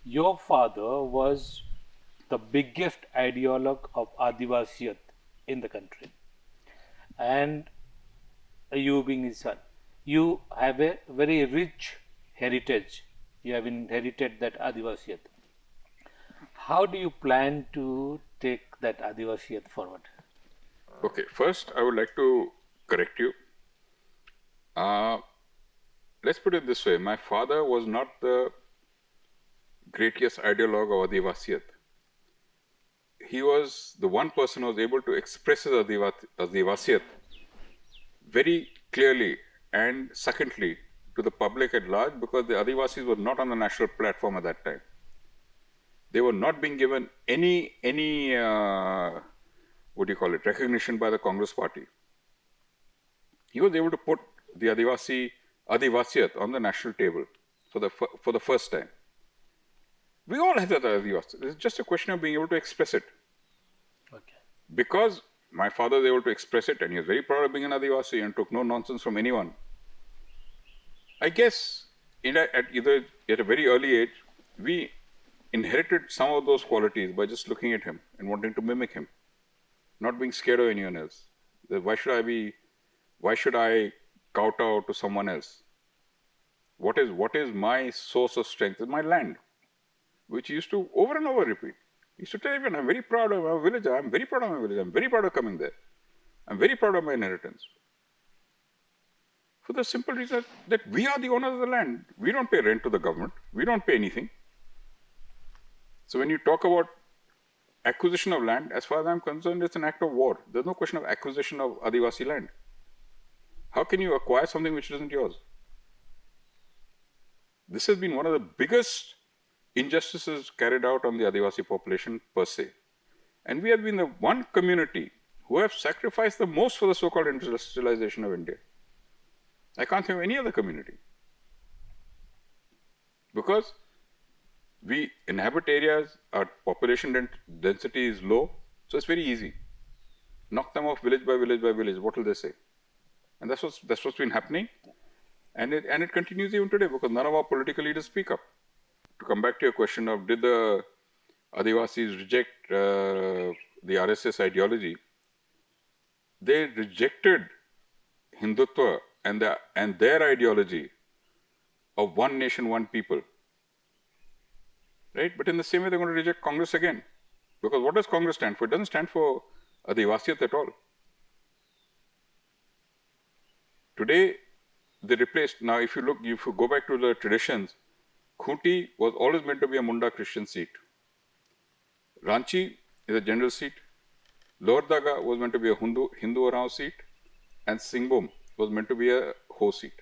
Your father was the biggest ideologue of Adivasiyat in the country, and you being his son, you have a very rich heritage. You have inherited that Adivasiyat. How do you plan to take that Adivasiyat forward? Okay, first I would like to correct you. Uh, let's put it this way. My father was not the greatest ideologue of Adivasiyat. He was the one person who was able to express his Adivasiyat very clearly and succinctly to the public at large, because the Adivasis were not on the national platform at that time. They were not being given any what do you call it, recognition by the Congress party. He was able to put the Adivasiyat on the national table for the first time. We all have that Adivasi. It's just a question of being able to express it. Okay. Because my father was able to express it, and he was very proud of being an Adivasi and took no nonsense from anyone. I guess at a very early age, we inherited some of those qualities by just looking at him and wanting to mimic him, not being scared of anyone else. Why should I kowtow to someone else? What is my source of strength? Is my land, which he used to over and over repeat. He used to tell everyone, I'm very proud of my village, I'm very proud of my village, I'm very proud of coming there. I'm very proud of my inheritance. For the simple reason that we are the owners of the land. We don't pay rent to the government. We don't pay anything. So when you talk about acquisition of land, as far as I'm concerned, it's an act of war. There's no question of acquisition of Adivasi land. How can you acquire something which isn't yours? This has been one of the biggest injustices carried out on the Adivasi population per se. And we have been the one community who have sacrificed the most for the so-called industrialization of India. I can't think of any other community. Because we inhabit areas, our population density is low, so it's very easy. Knock them off village by village by village, what will they say? And that's what's been happening. And it continues even today, because none of our political leaders speak up. To come back to your question of did the Adivasis reject the RSS ideology, they rejected Hindutva and their ideology of one nation, one people. Right? But in the same way, they're going to reject Congress again. Because what does Congress stand for? It doesn't stand for Adivasiyat at all. Today, they replaced, now if you go back to the traditions, Khunti was always meant to be a Munda Christian seat. Ranchi is a general seat. Lower Daga was meant to be a Hindu Arao seat. And Singhbum was meant to be a Ho seat.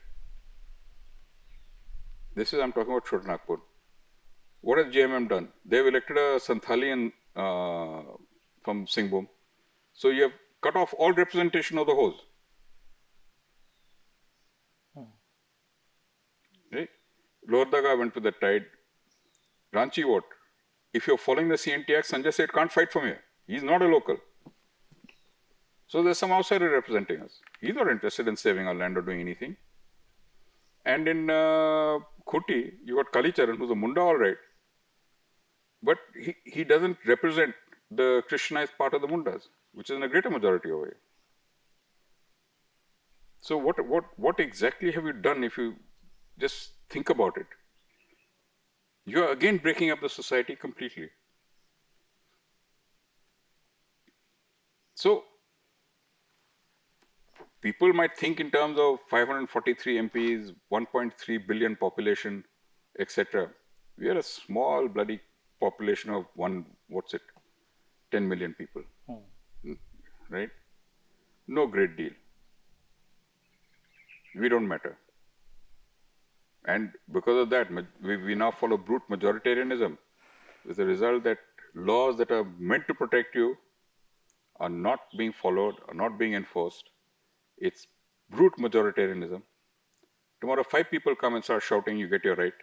I'm talking about Chota Nagpur. What has JMM done? They've elected a Santhalian from Singhbum. So you have cut off all representation of the Hos. Right? Lower Daga went with the tide. Ranchi what? If you're following the CNT Act, Sanjay Seth can't fight from here. He's not a local. So there's some outsider representing us. He's not interested in saving our land or doing anything. And in Khunti, you got Kalicharan, who's a Munda, all right. But he doesn't represent the Christianized part of the Mundas, which is in a greater majority over here. So what exactly have you done if you just think about it? You are again breaking up the society completely. So people might think in terms of 543 MPs, 1.3 billion population, etc. We are a small bloody population of 10 million people. Right? No great deal. We don't matter. And because of that, we now follow brute majoritarianism, with the result that laws that are meant to protect you are not being followed, are not being enforced. It's brute majoritarianism. Tomorrow 5 people come and start shouting, you get your right.